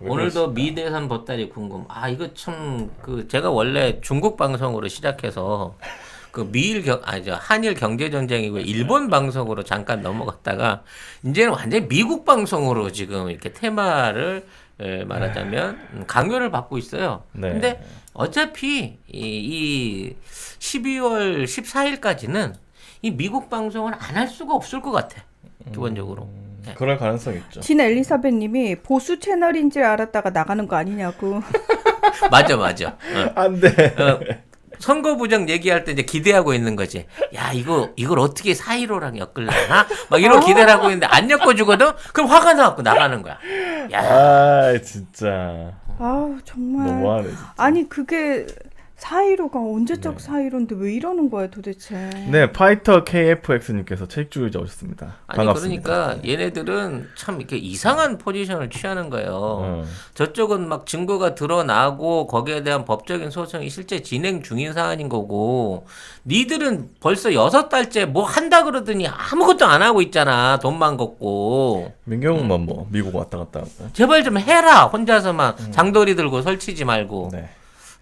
오늘도 미대선 보따리 궁금. 아 이거 참 그 제가 원래 중국 방송으로 시작해서 그 한일 경제 전쟁이고 일본 방송으로 잠깐 넘어갔다가 이제는 완전히 미국 방송으로 지금 이렇게 테마를 말하자면 강요를 받고 있어요. 네. 근데 어차피 이 12월 14일까지는 이 미국 방송을 안 할 수가 없을 것 같아. 기본적으로. 네. 그럴 가능성이 있죠. 진 엘리사벳님이 보수 채널인 줄 알았다가 나가는 거 아니냐고. 맞아. 안 돼. 선거 부정 얘기할 때 이제 기대하고 있는 거지. 야, 이걸 어떻게 4.15랑 엮으려나? 막 이런 기대를 하고 있는데 안 엮어주거든? 그럼 화가 나갖고 나가는 거야. 야. 아, 진짜. 아우 정말. 너무하네, 진짜. 아니 그게 4.15가 언제적 4.15인데 왜 이러는 거야 도대체. 네, 파이터 KFX님께서 책주의자 오셨습니다. 아니, 반갑습니다. 그러니까 얘네들은 참 이렇게 이상한 포지션을 취하는 거예요. 저쪽은 막 증거가 드러나고 거기에 대한 법적인 소송이 실제 진행 중인 사안인 거고, 니들은 벌써 6달째 뭐 한다 그러더니 아무것도 안 하고 있잖아. 돈만 걷고. 민경훈만 뭐 미국 왔다 갔다 하고. 제발 좀 해라. 혼자서만 장도리 들고 설치지 말고. 네.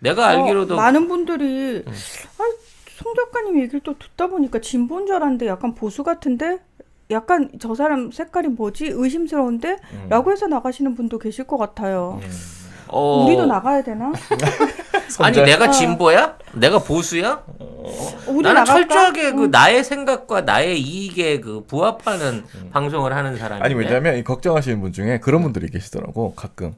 내가 알기로도 많은 분들이 송 작가님 얘기를 또 듣다 보니까 진보인 줄 알았는데 약간 보수 같은데 약간 저 사람 색깔이 뭐지 의심스러운데 라고 해서 나가시는 분도 계실 것 같아요. 우리도 나가야 되나? 아니 내가 진보야? 내가 보수야? 우리 나는 나갈까? 철저하게 그 나의 생각과 나의 이익에 그 부합하는 방송을 하는 사람인데. 아니 왜냐면 이 걱정하시는 분 중에 그런 분들이 계시더라고. 가끔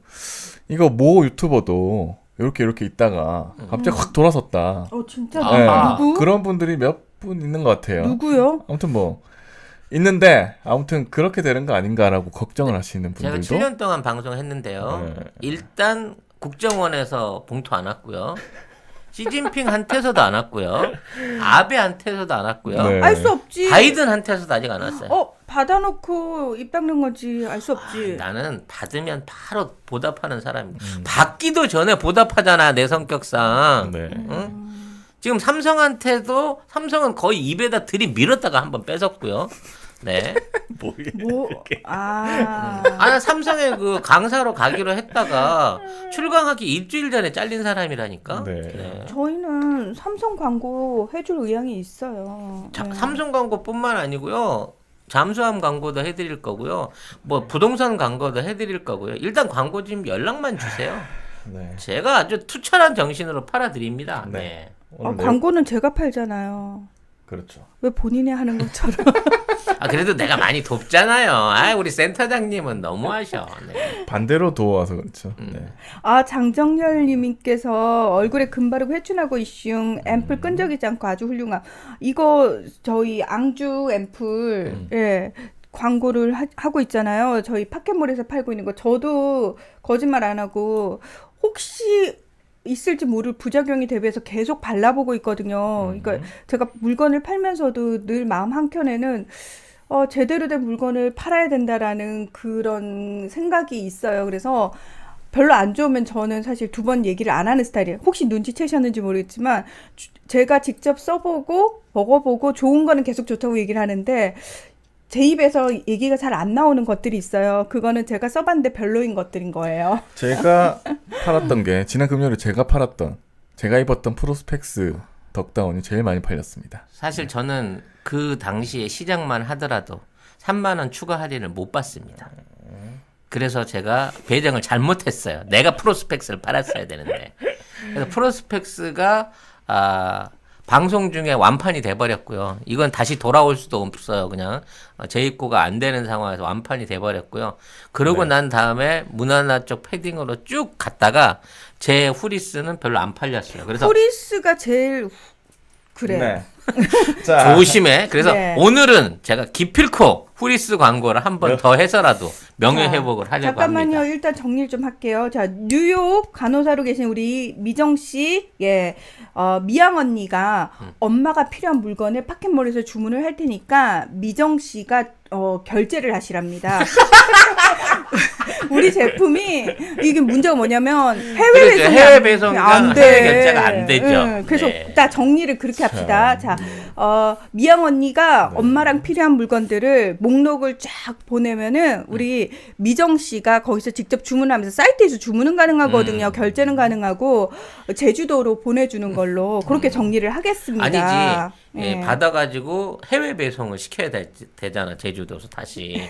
이거 모 유튜버도 이렇게 있다가 갑자기 확 돌아섰다. 진짜 아. 누구? 그런 분들이 몇 분 있는 것 같아요. 누구요? 아무튼 뭐 있는데 아무튼 그렇게 되는 거 아닌가라고 걱정을 하시는 제가 분들도 7년 동안 방송했는데요. 네. 일단 국정원에서 봉투 안 왔고요. 시진핑한테서도 안 왔고요. 아베한테서도 안 왔고요. 네. 알 수 없지. 바이든한테서도 아직 안 왔어요. 받아놓고 입 닦는 거지. 알 수 없지. 나는 받으면 바로 보답하는 사람입니다. 받기도 전에 보답하잖아, 내 성격상. 네. 응? 지금 삼성한테도 삼성은 거의 입에다 들이밀었다가 한번 뺏었고요. 네. 나 삼성에 그 강사로 가기로 했다가 출강하기 일주일 전에 잘린 사람이라니까. 네. 네. 저희는 삼성 광고 해줄 의향이 있어요. 네. 삼성 광고뿐만 아니고요. 잠수함 광고도 해드릴 거고요. 뭐 부동산 광고도 해드릴 거고요. 일단 광고 좀 연락만 주세요. 네. 제가 아주 투철한 정신으로 팔아드립니다. 네. 네. 오늘 광고는 제가 팔잖아요. 그렇죠. 왜 본인이 하는 것처럼. 그래도 내가 많이 돕잖아요. 우리 센터장님은 너무하셔. 네. 반대로 도와서 그렇죠. 네. 장정열님께서 얼굴에 금 바르고 회춘하고 이슝 앰플 끈적이지 않고 아주 훌륭함. 이거 저희 앙주 앰플 예, 광고를 하고 있잖아요. 저희 파켓몰에서 팔고 있는 거. 저도 거짓말 안 하고 혹시 있을지 모를 부작용이 대비해서 계속 발라보고 있거든요. 그러니까 제가 물건을 팔면서도 늘 마음 한켠에는 제대로 된 물건을 팔아야 된다라는 그런 생각이 있어요. 그래서 별로 안 좋으면 저는 사실 2번 얘기를 안 하는 스타일이에요. 혹시 눈치채셨는지 모르겠지만 제가 직접 써보고 먹어보고 좋은 거는 계속 좋다고 얘기를 하는데 제 입에서 얘기가 잘 안 나오는 것들이 있어요. 그거는 제가 써봤는데 별로인 것들인 거예요. 제가 팔았던 게 지난 금요일에 제가 입었던 프로스펙스 덕다운이 제일 많이 팔렸습니다. 사실 저는 그 당시에 시작만 하더라도 3만 원 추가 할인을 못 받습니다. 그래서 제가 배정을 잘못했어요. 내가 프로스펙스를 팔았어야 되는데. 그래서 프로스펙스가 방송 중에 완판이 돼버렸고요. 이건 다시 돌아올 수도 없어요. 그냥 재입고가 안 되는 상황에서 완판이 돼버렸고요. 그러고 난 다음에 문화나 쪽 패딩으로 쭉 갔다가 제 후리스는 별로 안 팔렸어요. 그래서 후리스가 제일 그래. 네. 자, 조심해. 그래서 네. 오늘은 제가 기필코 후리스 광고를 한 번 더 해서라도 명예 회복을 하려고 잠깐만요. 합니다. 일단 정리를 좀 할게요. 자, 뉴욕 간호사로 계신 우리 미정 씨, 미양 언니가 엄마가 필요한 물건을 파켓몰에서 주문을 할 테니까 미정 씨가 결제를 하시랍니다. 우리 제품이 이게 문제가 뭐냐면 해외 그렇죠. 배송이 해외 배송이랑 안 돼. 해외 결제가 안 되죠. 그래서 네. 딱 정리를 그렇게 합시다. 자, 미영 언니가 엄마랑 필요한 물건들을 목록을 쫙 보내면은 우리 미정 씨가 거기서 직접 주문하면서 사이트에서 주문은 가능하거든요. 결제는 가능하고 제주도로 보내주는 걸로 그렇게 정리를 하겠습니다. 아니지. 예. 예, 받아가지고 해외 배송을 시켜야 되잖아. 제주도에서 다시.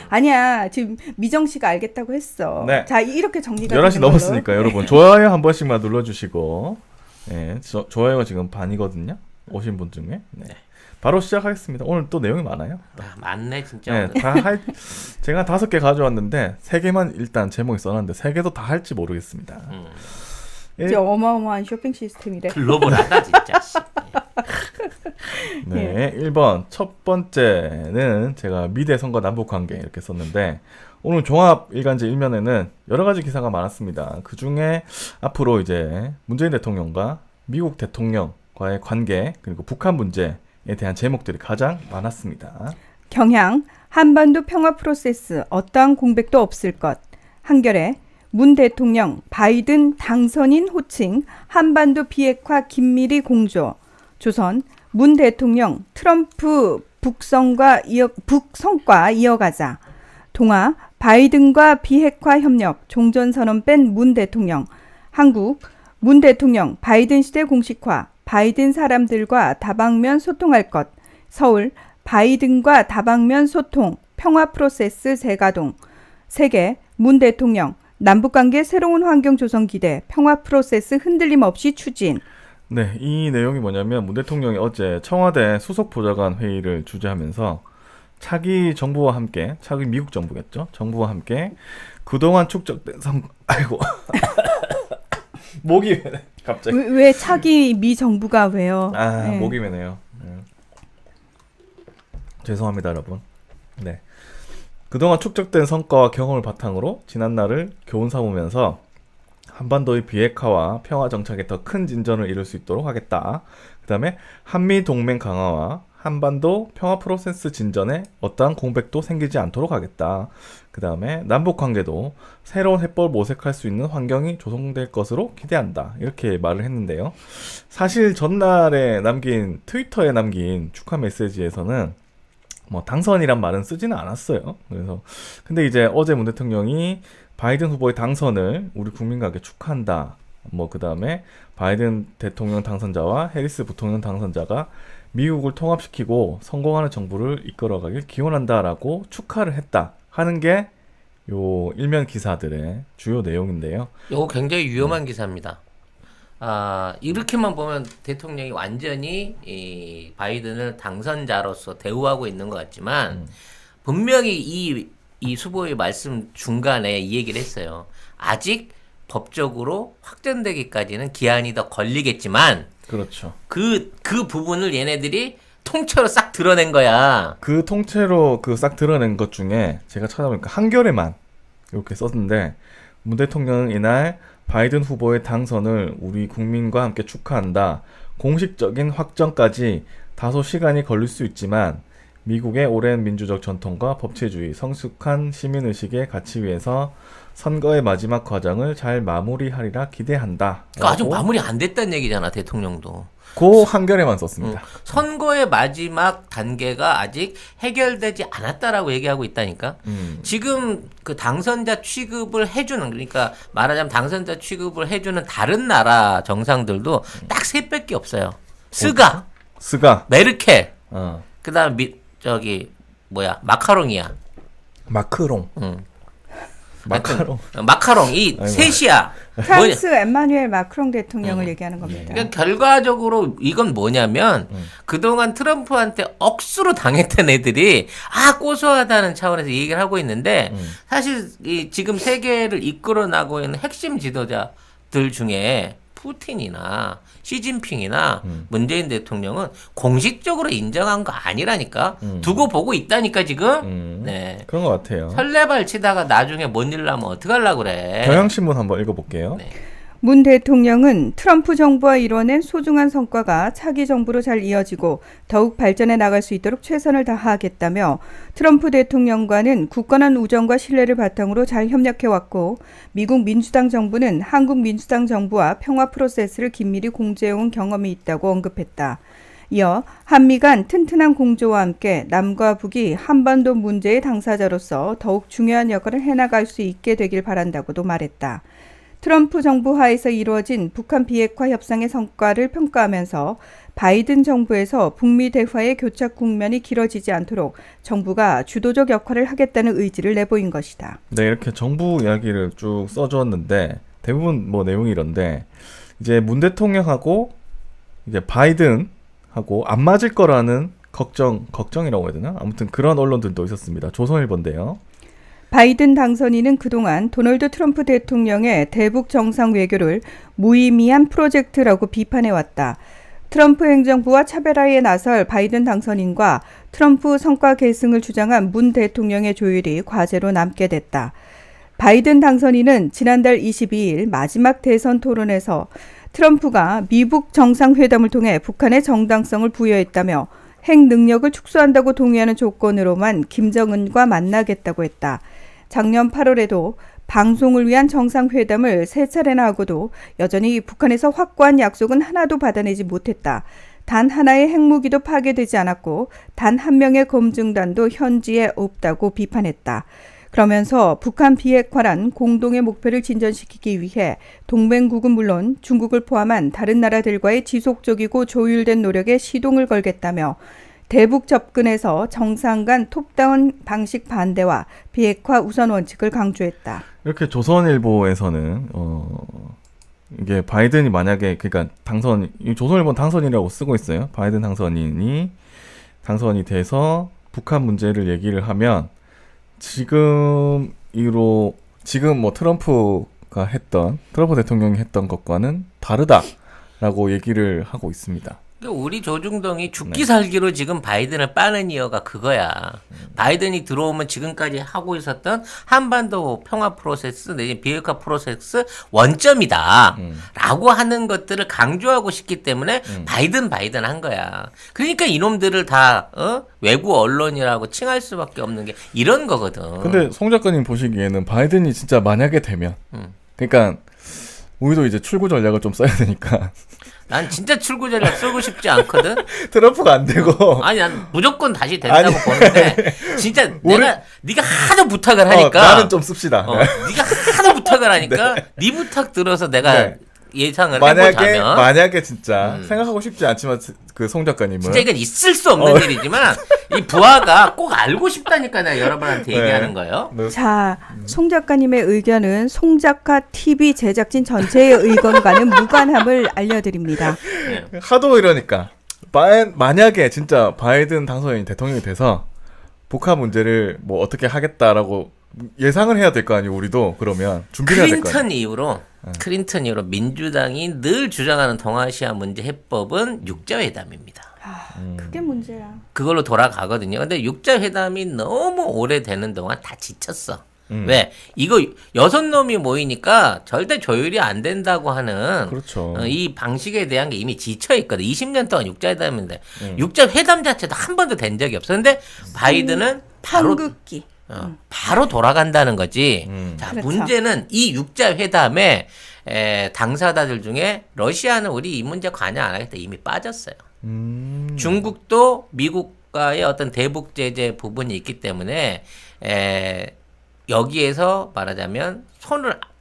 아니야. 지금 미정 씨가 알겠다고 했어. 네. 자, 이렇게 정리가 11시 되는 걸로. 넘었으니까 여러분 좋아요 한 번씩만 눌러주시고 예, 좋아요가 지금 반이거든요. 오신 분 중에. 네. 바로 시작하겠습니다. 오늘 또 내용이 많아요. 아, 맞네 진짜. 네, 오늘. 제가 5개 가져왔는데 3개만 일단 제목에 써놨는데 3개도 다 할지 모르겠습니다. 예, 진짜 어마어마한 쇼핑 시스템이래. 글로벌하다 진짜. 씨. 네, 1번 첫 번째는 제가 미대 선거 남북 관계 이렇게 썼는데 오늘 종합 일간지 1면에는 여러 가지 기사가 많았습니다. 그 중에 앞으로 이제 문재인 대통령과 미국 대통령과의 관계 그리고 북한 문제에 대한 제목들이 가장 많았습니다. 경향 한반도 평화 프로세스 어떠한 공백도 없을 것. 한겨레 문 대통령 바이든 당선인 호칭 한반도 비핵화 긴밀히 공조. 조선 문 대통령 트럼프 북성과 이어가자. 동아 바이든과 비핵화 협력 종전선언 뺀 문 대통령. 한국 문 대통령 바이든 시대 공식화 바이든 사람들과 다방면 소통할 것. 서울 바이든과 다방면 소통 평화 프로세스 재가동. 세계 문 대통령 남북관계 새로운 환경 조성 기대 평화 프로세스 흔들림 없이 추진. 네, 이 내용이 뭐냐면 문 대통령이 어제 청와대 수석 보좌관 회의를 주재하면서 차기 정부와 함께, 차기 미국 정부겠죠? 정부와 함께 그동안 축적된 아이고 목이 메네 갑자기. 왜 차기 미 정부가 왜요? 네. 목이 메네요. 죄송합니다, 여러분. 네. 그동안 축적된 성과와 경험을 바탕으로 지난날을 교훈 삼으면서 한반도의 비핵화와 평화 정착에 더 큰 진전을 이룰 수 있도록 하겠다. 그 다음에 한미 동맹 강화와 한반도 평화 프로세스 진전에 어떠한 공백도 생기지 않도록 하겠다. 그 다음에 남북 관계도 새로운 해법을 모색할 수 있는 환경이 조성될 것으로 기대한다. 이렇게 말을 했는데요. 사실 전날에 트위터에 남긴 축하 메시지에서는 뭐 당선이란 말은 쓰지는 않았어요. 그래서 근데 이제 어제 문 대통령이 바이든 후보의 당선을 우리 국민과 함께 축하한다. 뭐 그 다음에 바이든 대통령 당선자와 해리스 부통령 당선자가 미국을 통합시키고 성공하는 정부를 이끌어가길 기원한다라고 축하를 했다 하는 게 요 일면 기사들의 주요 내용인데요. 이거 굉장히 위험한 기사입니다. 이렇게만 보면 대통령이 완전히 이 바이든을 당선자로서 대우하고 있는 것 같지만 분명히 이 수보의 말씀 중간에 이 얘기를 했어요. 아직 법적으로 확정되기까지는 기한이 더 걸리겠지만 그렇죠. 그 부분을 얘네들이 통째로 싹 드러낸 거야. 그 통째로 싹 드러낸 것 중에 제가 찾아보니까 한겨레만 이렇게 썼는데 문 대통령은 이날 바이든 후보의 당선을 우리 국민과 함께 축하한다. 공식적인 확정까지 다소 시간이 걸릴 수 있지만 미국의 오랜 민주적 전통과 법치주의, 성숙한 시민의식의 가치 위에서 선거의 마지막 과정을 잘 마무리하리라 기대한다. 그러니까 아직 마무리 안 됐다는 얘기잖아, 대통령도. 그 한겨레만 썼습니다. 선거의 마지막 단계가 아직 해결되지 않았다라고 얘기하고 있다니까. 지금 그 당선자 취급을 해주는, 그러니까 말하자면 당선자 취급을 해주는 다른 나라 정상들도 딱 세 밖에 없어요. 스가, 메르켈, 그다음 마카롱이야. 마크롱. 마카롱 이 셋이야. 프랑스 에마뉴엘 마크롱 대통령을 얘기하는 겁니다. 그러니까 결과적으로 이건 뭐냐면 그동안 트럼프한테 억수로 당했던 애들이 고소하다는 차원에서 얘기를 하고 있는데 사실 지금 세계를 이끌어 나가고 있는 핵심 지도자들 중에 푸틴이나 시진핑이나 문재인 대통령은 공식적으로 인정한 거 아니라니까. 두고 보고 있다니까 지금. 네. 그런 것 같아요. 설레발 치다가 나중에 뭔 일 나면 어떡하려고 그래. 경향신문 한번 읽어볼게요. 네. 문 대통령은 트럼프 정부와 이뤄낸 소중한 성과가 차기 정부로 잘 이어지고 더욱 발전해 나갈 수 있도록 최선을 다하겠다며 트럼프 대통령과는 굳건한 우정과 신뢰를 바탕으로 잘 협력해왔고 미국 민주당 정부는 한국 민주당 정부와 평화 프로세스를 긴밀히 공조해온 경험이 있다고 언급했다. 이어 한미 간 튼튼한 공조와 함께 남과 북이 한반도 문제의 당사자로서 더욱 중요한 역할을 해나갈 수 있게 되길 바란다고도 말했다. 트럼프 정부 하에서 이루어진 북한 비핵화 협상의 성과를 평가하면서 바이든 정부에서 북미 대화의 교착 국면이 길어지지 않도록 정부가 주도적 역할을 하겠다는 의지를 내보인 것이다. 네, 이렇게 정부 이야기를 쭉 써주었는데 대부분 뭐 내용이 이런데 이제 문 대통령하고 이제 바이든하고 안 맞을 거라는 걱정이라고 해야 되나? 아무튼 그런 언론들도 있었습니다. 조선일보인데요. 바이든 당선인은 그동안 도널드 트럼프 대통령의 대북 정상 외교를 무의미한 프로젝트라고 비판해왔다. 트럼프 행정부와 차별화에 나설 바이든 당선인과 트럼프 성과 계승을 주장한 문 대통령의 조율이 과제로 남게 됐다. 바이든 당선인은 지난달 22일 마지막 대선 토론에서 트럼프가 미북 정상회담을 통해 북한의 정당성을 부여했다며 핵 능력을 축소한다고 동의하는 조건으로만 김정은과 만나겠다고 했다. 작년 8월에도 방송을 위한 정상회담을 3차례나 하고도 여전히 북한에서 확고한 약속은 하나도 받아내지 못했다. 단 하나의 핵무기도 파괴되지 않았고 단 한 명의 검증단도 현지에 없다고 비판했다. 그러면서 북한 비핵화란 공동의 목표를 진전시키기 위해 동맹국은 물론 중국을 포함한 다른 나라들과의 지속적이고 조율된 노력에 시동을 걸겠다며 대북 접근에서 정상 간 톱다운 방식 반대와 비핵화 우선 원칙을 강조했다. 이렇게 조선일보에서는 이게 바이든이 만약에 그러니까 조선일보는 당선이라고 쓰고 있어요. 바이든 당선이 돼서 북한 문제를 얘기를 하면 지금 뭐 트럼프 대통령이 했던 것과는 다르다라고 얘기를 하고 있습니다. 우리 조중동이 죽기 살기로 지금 바이든을 빠는 이유가 그거야. 바이든이 들어오면 지금까지 하고 있었던 한반도 평화 프로세스 내지 비핵화 프로세스 원점이다 라고 하는 것들을 강조하고 싶기 때문에 바이든 한 거야. 그러니까 이놈들을 다 외국 언론이라고 칭할 수밖에 없는 게 이런 거거든. 근데 송 작가님 보시기에는 바이든이 진짜 만약에 되면 그러니까 우리도 이제 출구 전략을 좀 써야 되니까 난 진짜 출구 전략 쓰고 싶지 않거든. 트럼프가 안 되고 아니 난 무조건 다시 된다고 보는데 진짜 네가 하도 부탁을 하니까 나는 좀 씁시다. 네가 하도 부탁을 하니까 네 부탁 들어서 내가 예상을 해보자면 만약에 진짜 생각하고 싶지 않지만 그 송 작가님은 진짜 이건 있을 수 없는 일이지만 이 부하가 꼭 알고 싶다니까 내가 여러분한테 얘기하는 거예요. 자, 송 작가님의 의견은 송 작가 TV 제작진 전체의 의견과는 무관함을 알려드립니다. 하도 이러니까 만약에 진짜 바이든 당선인이 대통령이 돼서 북한 문제를 뭐 어떻게 하겠다라고 예상을 해야 될 거 아니에요. 우리도 그러면 준비를 해야 될 거 아니에요. 클린턴 이후로 민주당이 늘 주장하는 동아시아 문제 해법은 육자회담입니다. 그게 문제야. 그걸로 돌아가거든요. 근데 육자회담이 너무 오래되는 동안 다 지쳤어. 왜? 이거 6놈이 모이니까 절대 조율이 안 된다고 하는 그렇죠. 이 방식에 대한 게 이미 지쳐있거든. 20년 동안 육자회담인데 육자회담 자체도 한 번도 된 적이 없어. 근데 바이든은 한국기. 바로 돌아간다는 거지. 자, 그렇죠. 문제는 이 육자회담에 당사자들 중에 러시아는 우리 이 문제 관여 안 하겠다 이미 빠졌어요. 중국도 미국과의 어떤 대북 제재 부분이 있기 때문에 여기에서 말하자면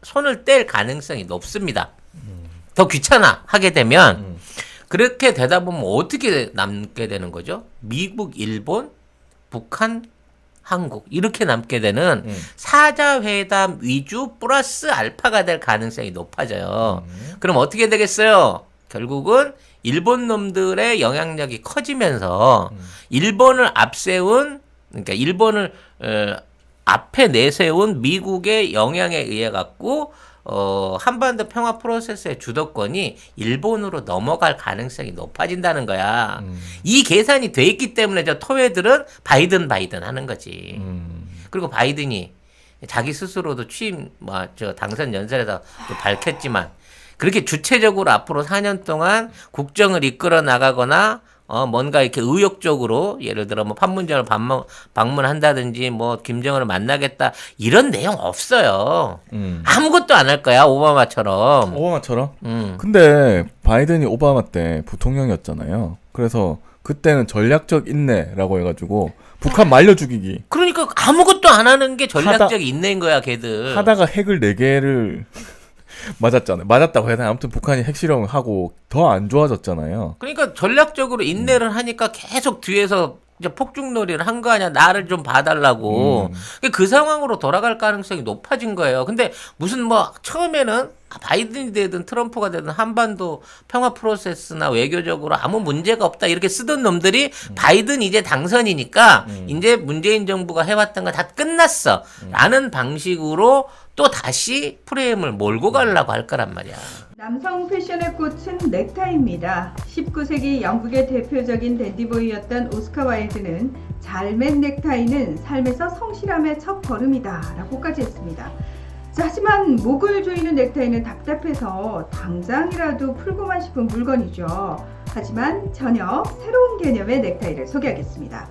손을 뗄 가능성이 높습니다. 더 귀찮아 하게 되면 그렇게 되다 보면 어떻게 남게 되는 거죠? 미국, 일본, 북한, 한국 이렇게 남게 되는 사자회담 위주 플러스 알파가 될 가능성이 높아져요. 그럼 어떻게 되겠어요? 결국은 일본 놈들의 영향력이 커지면서 일본을 그러니까 일본을 앞에 내세운 미국의 영향에 의해 갖고 한반도 평화 프로세스의 주도권이 일본으로 넘어갈 가능성이 높아진다는 거야. 이 계산이 돼 있기 때문에 저 토웨들은 바이든 하는 거지. 그리고 바이든이 자기 스스로도 당선 연설에서 또 밝혔지만 그렇게 주체적으로 앞으로 4년 동안 국정을 이끌어 나가거나 뭔가 이렇게 의욕적으로 예를 들어 뭐 판문점을 방문한다든지 뭐 김정은을 만나겠다 이런 내용 없어요. 아무것도 안 할 거야 오바마처럼. 오바마처럼? 근데 바이든이 오바마 때 부통령이었잖아요. 그래서 그때는 전략적 인내라고 해가지고 북한 말려 죽이기 그러니까 아무것도 안 하는 게 전략적 인내인 거야 걔들. 하다가 핵을 4개를 맞았잖아요. 맞았다고 해야 되나? 아무튼 북한이 핵실험을 하고 더 안 좋아졌잖아요. 그러니까 전략적으로 인내를 하니까 계속 뒤에서 이제 폭죽놀이를 한 거 아니야. 나를 좀 봐달라고. 그 상황으로 돌아갈 가능성이 높아진 거예요. 근데 무슨 뭐 처음에는 바이든이 되든 트럼프가 되든 한반도 평화 프로세스나 외교적으로 아무 문제가 없다 이렇게 쓰던 놈들이 바이든 이제 당선이니까 이제 문재인 정부가 해왔던 거 다 끝났어 라는 방식으로 또 다시 프레임을 몰고 가려고 할 거란 말이야. 남성 패션의 꽃은 넥타이입니다. 19세기 영국의 대표적인 댄디보이였던 오스카 와일드는 잘 맨 넥타이는 삶에서 성실함의 첫 걸음이다 라고까지 했습니다. 자, 하지만 목을 조이는 넥타이는 답답해서 당장이라도 풀고만 싶은 물건이죠. 하지만 전혀 새로운 개념의 넥타이를 소개하겠습니다.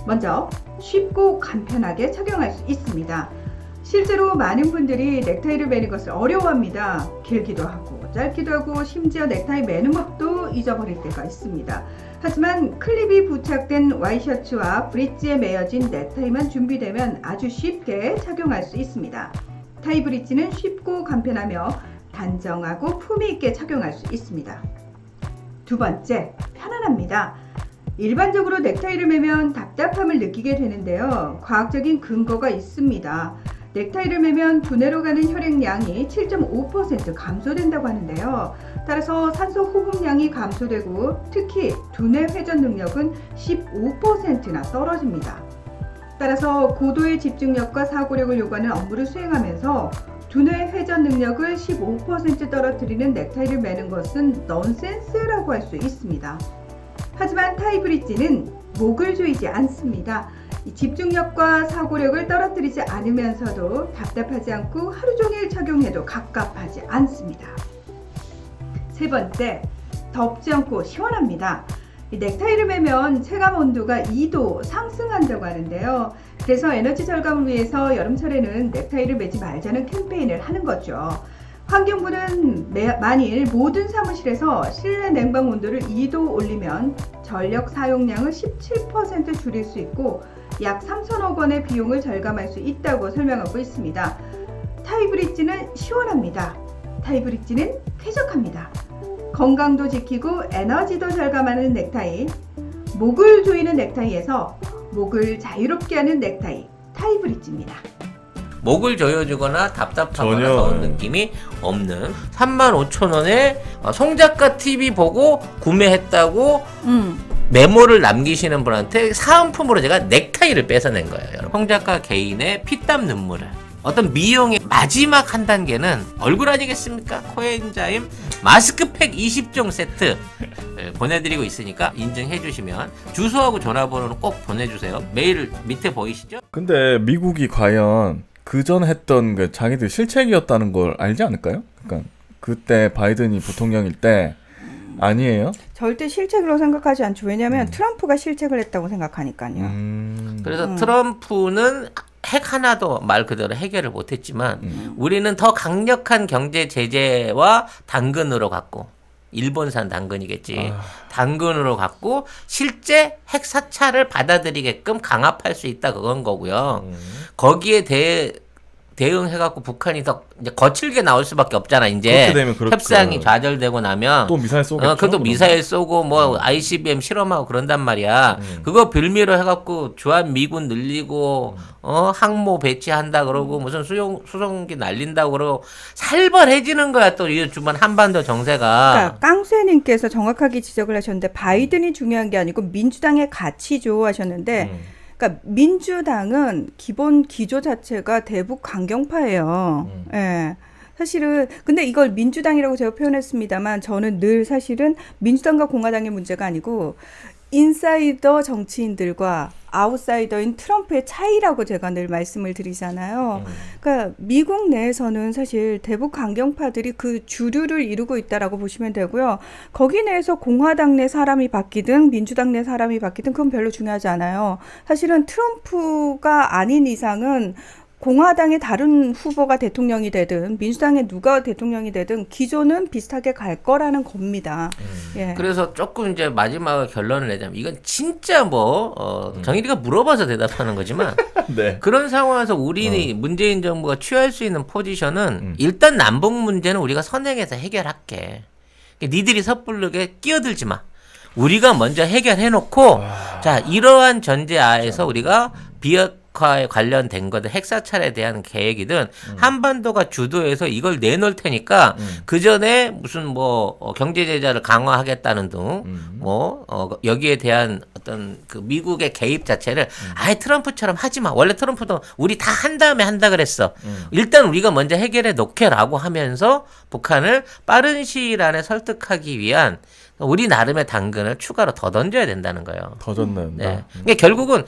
먼저 쉽고 간편하게 착용할 수 있습니다. 실제로 많은 분들이 넥타이를 매는 것을 어려워합니다. 길기도 하고 짧기도 하고 심지어 넥타이 매는 법도 잊어버릴 때가 있습니다. 하지만 클립이 부착된 와이셔츠와 브릿지에 매어진 넥타이만 준비되면 아주 쉽게 착용할 수 있습니다. 타이 브릿지는 쉽고 간편하며 단정하고 품위 있게 착용할 수 있습니다. 두 번째, 편안합니다. 일반적으로 넥타이를 매면 답답함을 느끼게 되는데요. 과학적인 근거가 있습니다. 넥타이를 매면 두뇌로 가는 혈액량이 7.5% 감소된다고 하는데요. 따라서 산소 호흡량이 감소되고 특히 두뇌 회전 능력은 15%나 떨어집니다. 따라서 고도의 집중력과 사고력을 요구하는 업무를 수행하면서 두뇌 회전 능력을 15% 떨어뜨리는 넥타이를 매는 것은 넌센스라고 할 수 있습니다. 하지만 타이 브릿지는 목을 조이지 않습니다. 집중력과 사고력을 떨어뜨리지 않으면서도 답답하지 않고 하루 종일 착용해도 갑갑하지 않습니다. 세 번째, 덥지 않고 시원합니다. 넥타이를 매면 체감 온도가 2도 상승한다고 하는데요. 그래서 에너지 절감을 위해서 여름철에는 넥타이를 매지 말자는 캠페인을 하는 거죠. 환경부는 만일 모든 사무실에서 실내 냉방 온도를 2도 올리면 전력 사용량을 17% 줄일 수 있고 약 3천억 원의 비용을 절감할 수 있다고 설명하고 있습니다. 타이 브릿지는 시원합니다. 타이 브릿지는 쾌적합니다. 건강도 지키고 에너지도 절감하는 넥타이, 목을 조이는 넥타이에서 목을 자유롭게 하는 넥타이, 타이 브릿지입니다. 목을 조여주거나 답답하거나 전혀. 더운 느낌이 없는 35,000원에 송작가 TV 보고 구매했다고 메모를 남기시는 분한테 사은품으로 제가 넥타이를 뺏어낸 거예요. 여러분. 송작가 개인의 피땀 눈물을 어떤 미용의 마지막 한 단계는 얼굴 아니겠습니까? 코엔자임 마스크팩 20종 세트 보내드리고 있으니까 인증해 주시면 주소하고 전화번호는 꼭 보내주세요. 메일 밑에 보이시죠? 근데 미국이 과연 그전 했던 그 자기들 실책이었다는 걸 알지 않을까요? 그러니까 그때 바이든이 부통령일 때 아니에요? 절대 실책으로 생각하지 않죠. 왜냐하면 트럼프가 실책을 했다고 생각하니까요. 그래서 트럼프는 핵 하나도 말 그대로 해결을 못했지만 우리는 더 강력한 경제 제재와 당근으로 갔고 일본산 당근이겠지. 당근으로 갔고 실제 핵 사찰을 받아들이게끔 강압할 수 있다 그건 거고요. 거기에 대응해갖고 북한이 더 이제 거칠게 나올 수밖에 없잖아. 이제 그렇게 되면 그렇죠. 협상이 좌절되고 나면 또 미사일 쏘겠죠. 그것도 미사일 쏘고 뭐 ICBM 실험하고 그런단 말이야. 그거 빌미로 해갖고 주한 미군 늘리고 항모 배치한다 그러고 무슨 수송기 날린다 그러고 살벌해지는 거야. 또 이 주변 한반도 정세가. 그러니까 깡쇠님께서 정확하게 지적을 하셨는데 바이든이 중요한 게 아니고 민주당의 가치죠 하셨는데 그러니까 민주당은 기본 기조 자체가 대북 강경파예요. 예. 사실은 근데 이걸 민주당이라고 제가 표현했습니다만 저는 늘 사실은 민주당과 공화당의 문제가 아니고 인사이더 정치인들과 아웃사이더인 트럼프의 차이라고 제가 늘 말씀을 드리잖아요. 그러니까 미국 내에서는 사실 대북 강경파들이 그 주류를 이루고 있다라고 보시면 되고요. 거기 내에서 공화당 내 사람이 바뀌든 민주당 내 사람이 바뀌든 그건 별로 중요하지 않아요. 사실은 트럼프가 아닌 이상은 공화당의 다른 후보가 대통령이 되든 민주당의 누가 대통령이 되든 기조는 비슷하게 갈 거라는 겁니다. 예. 그래서 조금 이제 마지막 결론을 내자면 이건 진짜 뭐 정일이가 물어봐서 대답하는 거지만 네. 그런 상황에서 우리 문재인 정부가 취할 수 있는 포지션은 일단 남북 문제는 우리가 선행해서 해결할게. 니들이 섣부르게 끼어들지 마. 우리가 먼저 해결해놓고 자 이러한 전제하에서 우리가 비핵화에 관련된 거든 핵사찰에 대한 계획이든 한반도가 주도해서 이걸 내놓을 테니까 그 전에 무슨 뭐 경제 제재를 강화하겠다는 등 뭐 여기에 대한 어떤 그 미국의 개입 자체를 아예 트럼프처럼 하지 마. 원래 트럼프도 우리 다 한 다음에 한다 그랬어. 일단 우리가 먼저 해결해 놓게라고 하면서 북한을 빠른 시일 안에 설득하기 위한 우리 나름의 당근을 추가로 더 던져야 된다는 거예요. 더 줬는다. 네. 그러니까 결국은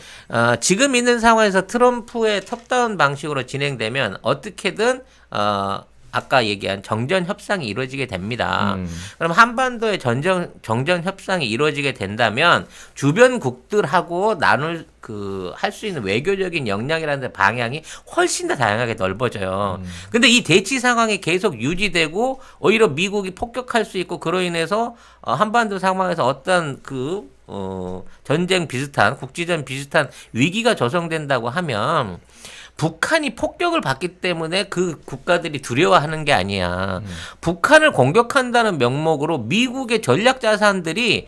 지금 있는 상황에서 트럼프의 톱다운 방식으로 진행되면 어떻게든 아까 얘기한 정전 협상이 이루어지게 됩니다. 그럼 한반도의 정전 협상이 이루어지게 된다면 주변국들하고 나눌 할 수 있는 외교적인 역량이라는 방향이 훨씬 더 다양하게 넓어져요. 근데 이 대치 상황이 계속 유지되고 오히려 미국이 폭격할 수 있고 그로 인해서 한반도 상황에서 어떤 전쟁 비슷한 국지전 비슷한 위기가 조성된다고 하면 북한이 폭격을 받기 때문에 그 국가들이 두려워하는 게 아니야. 북한을 공격한다는 명목으로 미국의 전략 자산들이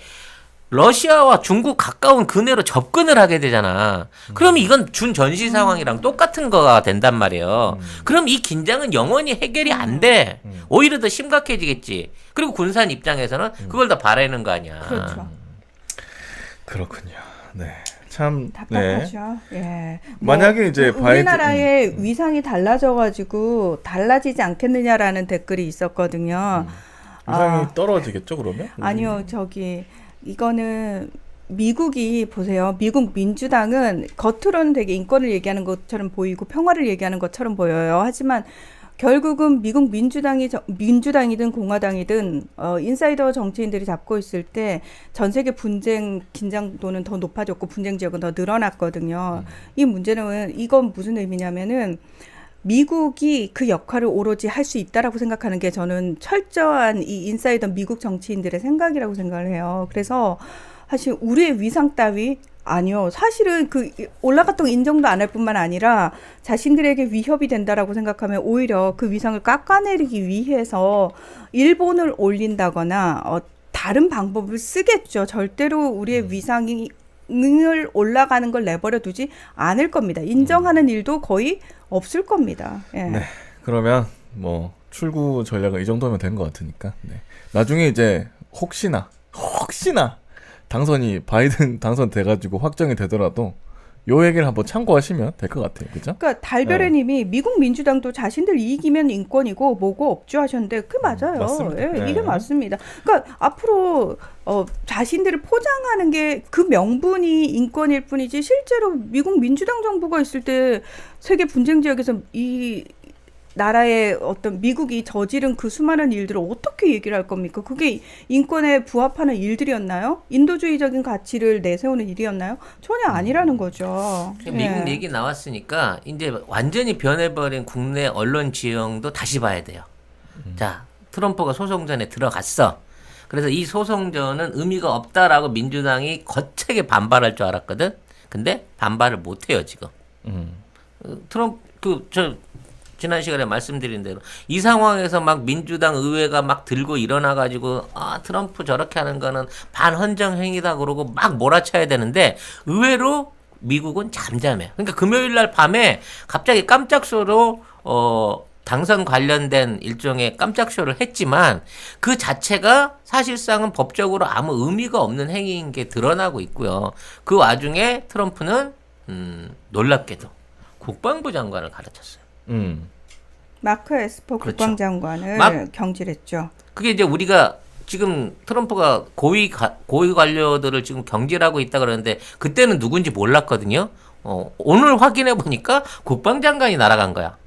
러시아와 중국 가까운 근해로 접근을 하게 되잖아. 그럼 이건 준 전시 상황이랑 똑같은 거가 된단 말이에요. 그럼 이 긴장은 영원히 해결이 안 돼. 오히려 더 심각해지겠지. 그리고 군산 입장에서는 그걸 더 바라는 거 아니야. 그렇죠. 그렇군요. 네. 참 네. 답답하죠. 예. 만약에 이제 우리나라의 위상이 달라져가지고 달라지지 않겠느냐라는 댓글이 있었거든요. 위상이 떨어지겠죠 그러면? 아니요, 이거는 미국이 보세요. 미국 민주당은 겉으로는 되게 인권을 얘기하는 것처럼 보이고 평화를 얘기하는 것처럼 보여요. 하지만 결국은 미국 민주당이든 공화당이든 인사이더 정치인들이 잡고 있을 때 전 세계 분쟁 긴장도는 더 높아졌고 분쟁 지역은 더 늘어났거든요. 이 문제는 이건 무슨 의미냐면은 미국이 그 역할을 오로지 할 수 있다라고 생각하는 게 저는 철저한 이 인사이더 미국 정치인들의 생각이라고 생각을 해요. 그래서 사실 우리의 위상 따위 아니요. 사실은 그 올라갔던 인정도 안 할 뿐만 아니라 자신들에게 위협이 된다라고 생각하면 오히려 그 위상을 깎아내리기 위해서 일본을 올린다거나 다른 방법을 쓰겠죠. 절대로 우리의 위상이 을 올라가는 걸 내버려 두지 않을 겁니다. 인정하는 일도 거의 없을 겁니다. 예. 네. 그러면 뭐 출구 전략은 이 정도면 된 것 같으니까. 네. 나중에 이제 혹시나 바이든 당선돼가지고 확정이 되더라도 요 얘기를 한번 참고하시면 될 것 같아요. 그죠? 그러니까 달별애님이 미국 민주당도 자신들 이익이면 인권이고 뭐고 없죠 하셨는데 그게 맞아요. 맞습니다. 예, 네. 이게 맞습니다. 그러니까 앞으로 자신들을 포장하는 게 그 명분이 인권일 뿐이지 실제로 미국 민주당 정부가 있을 때 세계 분쟁 지역에서 이 나라의 어떤 미국이 저지른 그 수많은 일들을 어떻게 얘기를 할 겁니까? 그게 인권에 부합하는 일들이었나요? 인도주의적인 가치를 내세우는 일이었나요? 전혀 아니라는 거죠. 미국 얘기 나왔으니까 이제 완전히 변해버린 국내 언론 지형도 다시 봐야 돼요. 자, 트럼프가 소송전에 들어갔어. 그래서 이 소송전은 의미가 없다라고 민주당이 거칠게 반발할 줄 알았거든. 근데 반발을 못해요 지금. 지난 시간에 말씀드린 대로 이 상황에서 막 민주당 의회가 막 들고 일어나가지고 트럼프 저렇게 하는 거는 반헌정 행위다 그러고 막 몰아쳐야 되는데 의외로 미국은 잠잠해요. 그러니까 금요일 날 밤에 갑자기 깜짝쇼로 당선 관련된 일종의 깜짝쇼를 했지만 그 자체가 사실상은 법적으로 아무 의미가 없는 행위인 게 드러나고 있고요. 그 와중에 트럼프는 놀랍게도 국방부 장관을 갈아쳤어요. 마크 에스퍼 그렇죠. 국방장관을 경질했죠. 그게 이제 우리가 지금 트럼프가 고위 고위 관료들을 지금 경질하고 있다 그러는데 그때는 누군지 몰랐거든요. 오늘 확인해 보니까 국방장관이 날아간 거야.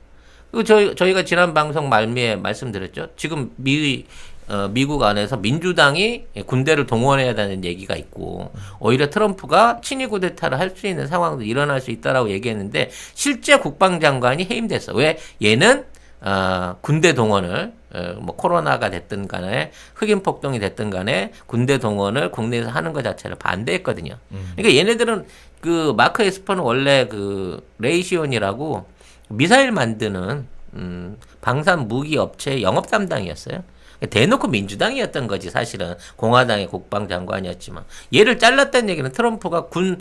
그리고 저희가 지난 방송 말미에 말씀드렸죠. 지금 미국 안에서 민주당이 군대를 동원해야 되는 얘기가 있고 오히려 트럼프가 친위 쿠데타를 할 수 있는 상황도 일어날 수 있다라고 얘기했는데 실제 국방장관이 해임됐어. 왜? 얘는 군대 동원을 뭐 코로나가 됐든 간에 흑인 폭동이 됐든 간에 군대 동원을 국내에서 하는 것 자체를 반대했거든요. 그러니까 얘네들은 그 마크 에스퍼는 원래 그 레이시온이라고 미사일 만드는 방산 무기 업체 영업 담당이었어요. 대놓고 민주당이었던 거지 사실은 공화당의 국방장관이었지만 얘를 잘랐다는 얘기는 트럼프가 군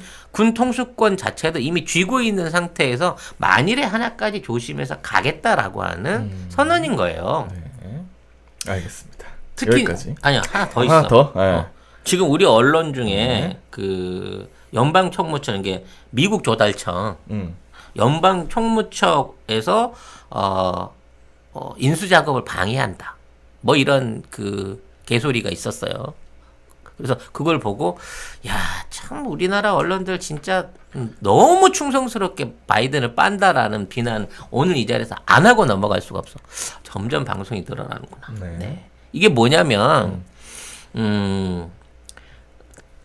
통수권 자체도 이미 쥐고 있는 상태에서 만일에 하나까지 조심해서 가겠다라고 하는 선언인 거예요. 네. 알겠습니다. 특히 여기까지. 아니야 하나 더 있어. 하나 더? 네. 지금 우리 언론 중에 그 연방 총무청 이게 미국 조달청 연방 총무청에서 인수 작업을 방해한다. 뭐 이런 그 개소리가 있었어요. 그래서 그걸 보고 야, 참 우리나라 언론들 진짜 너무 충성스럽게 바이든을 빤다라는 비난 오늘 이 자리에서 안 하고 넘어갈 수가 없어. 점점 방송이 늘어나는구나. 네. 네. 이게 뭐냐면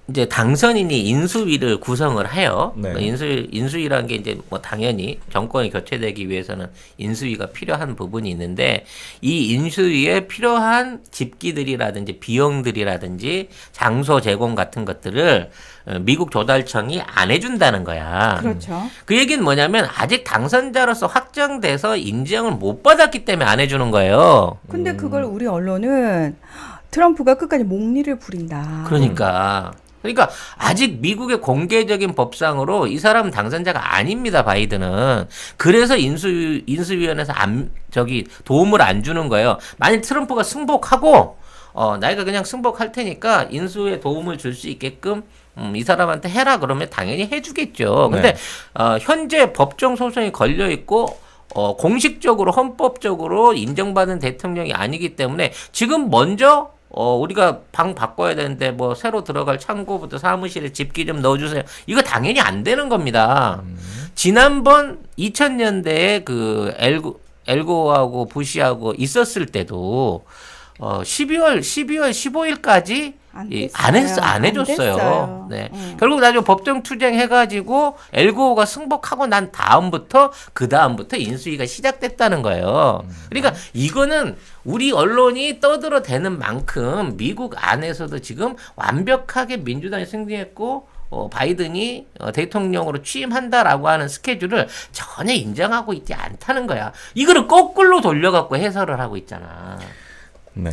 이제 당선인이 인수위를 구성을 해요. 네. 그러니까 인수위라는 게 이제 뭐 당연히 정권이 교체되기 위해서는 인수위가 필요한 부분이 있는데 이 인수위에 필요한 집기들이라든지 비용들이라든지 장소 제공 같은 것들을 미국 조달청이 안 해준다는 거야. 그렇죠. 그 얘기는 뭐냐면 아직 당선자로서 확정돼서 인정을 못 받았기 때문에 안 해주는 거예요. 근데 그걸 우리 언론은 트럼프가 끝까지 목리를 부린다. 그러니까 아직 미국의 공개적인 법상으로 이 사람은 당선자가 아닙니다. 바이든은. 그래서 인수위원회에서 도움을 안 주는 거예요. 만약 트럼프가 승복하고 나이가 그냥 승복할 테니까 인수에 도움을 줄 수 있게끔 이 사람한테 해라 그러면 당연히 해주겠죠. 근데 현재 법정 소송이 걸려 있고 공식적으로 헌법적으로 인정받은 대통령이 아니기 때문에 지금 먼저 우리가 방 바꿔야 되는데 뭐 새로 들어갈 창고부터 사무실에 집기 좀 넣어주세요. 이거 당연히 안 되는 겁니다. 지난번 2000년대에 그 엘고하고 부시하고 있었을 때도 12월 15일까지 안 해줬어요. 네. 결국 나중에 법정 투쟁해가지고 엘고가 승복하고 난 다음부터 인수위가 시작됐다는 거예요. 그러니까 이거는 우리 언론이 떠들어대는 만큼 미국 안에서도 지금 완벽하게 민주당이 승리했고 바이든이 대통령으로 취임한다라고 하는 스케줄을 전혀 인정하고 있지 않다는 거야. 이거를 거꾸로 돌려갖고 해설을 하고 있잖아. 네.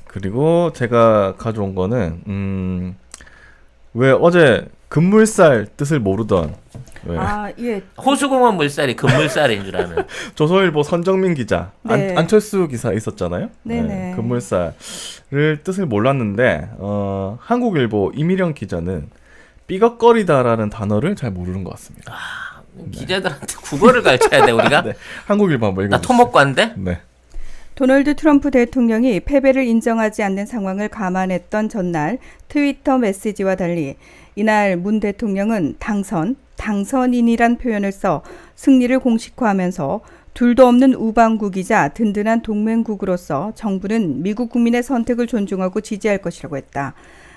그리고 제가 가져온 거는 왜 어제 급물살 뜻을 모르던 예. 호수공원 물살이 급물살인 줄 아는 조선일보 선정민 기자 네. 안철수 기사 있었잖아요. 네네. 급물살을 뜻을 몰랐는데 한국일보 이미령 기자는 삐걱거리다라는 단어를 잘 모르는 것 같습니다. 기자들한테 국어를 가르쳐야 돼 우리가. 네. 한국일보 한번 나 읽어주세요. 토목과인데. 네. 도널드 트럼프 대통령이 패배를 인정하지 않는 상황을 감안했던 전날 트위터 메시지와 달리 이날 문 대통령은 당선인이란 표현을 써 승리를 공식화하면서 둘도 없는 우방국이자 든든한 동맹국으로서 정부는 미국 국민의 선택을 존중하고 지지할 것이라고 했다.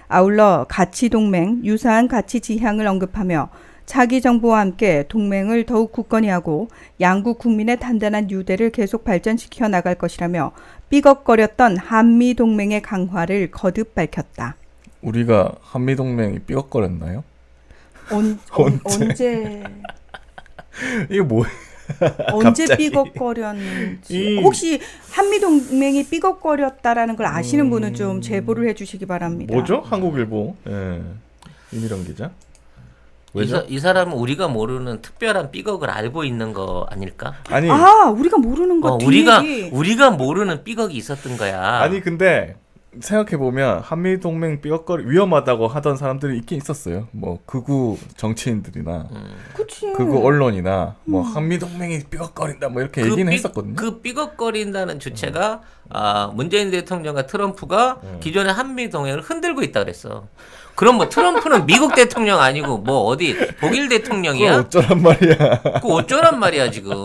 아울러 가치동맹, 유사한 가치 지향을 언급하며 차기 정부와 함께 동맹을 더욱 굳건히 하고 양국 국민의 단단한 유대를 계속 발전시켜 나갈 것이라며 삐걱거렸던 한미동맹의 강화를 거듭 밝혔다. 우리가 한미동맹이 삐걱거렸나요? 언제 이게 뭐예요? 언제 갑자기. 삐걱거렸는지 혹시 한미동맹이 삐걱거렸다라는 걸 아시는 분은 좀 제보를 해주시기 바랍니다. 뭐죠? 한국일보 이미령 기자. 왜죠? 이 사람은 우리가 모르는 특별한 삐걱을 알고 있는 거 아닐까? 아니 우리가 모르는 거 우리가 모르는 삐걱이 있었던 거야. 아니 근데 생각해 보면 한미 동맹 삐걱거리 위험하다고 하던 사람들이 있긴 있었어요. 뭐 극우 정치인들이나 그치. 극우 언론이나 뭐 한미 동맹이 삐걱거린다 뭐 이렇게 얘기는 했었거든요. 그 삐걱거린다는 주체가 문재인 대통령과 트럼프가 기존의 한미 동맹을 흔들고 있다 그랬어. 그럼 뭐 트럼프는 미국 대통령 아니고 뭐 어디 독일 그거 대통령이야? 어쩌란 말이야. 그 어쩌란 말이야 지금.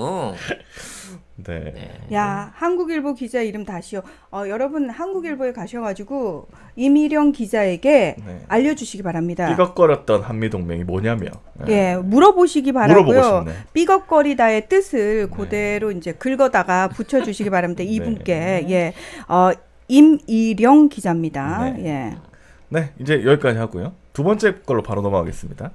네. 야, 한국일보 기자 이름 다시요. 여러분 한국일보에 가셔가지고 이미령 기자에게 네. 알려주시기 바랍니다. 삐걱거렸던 한미 동맹이 뭐냐며. 예, 물어보시기 바라고요. 물어보고 싶네. 삐걱거리다의 뜻을 그대로 이제 긁어다가 붙여주시기 바랍니다. 이분께. 예, 임이령 기자입니다. 네. 예. 네, 이제 여기까지 하고요. 두 번째 걸로 바로 넘어가겠습니다.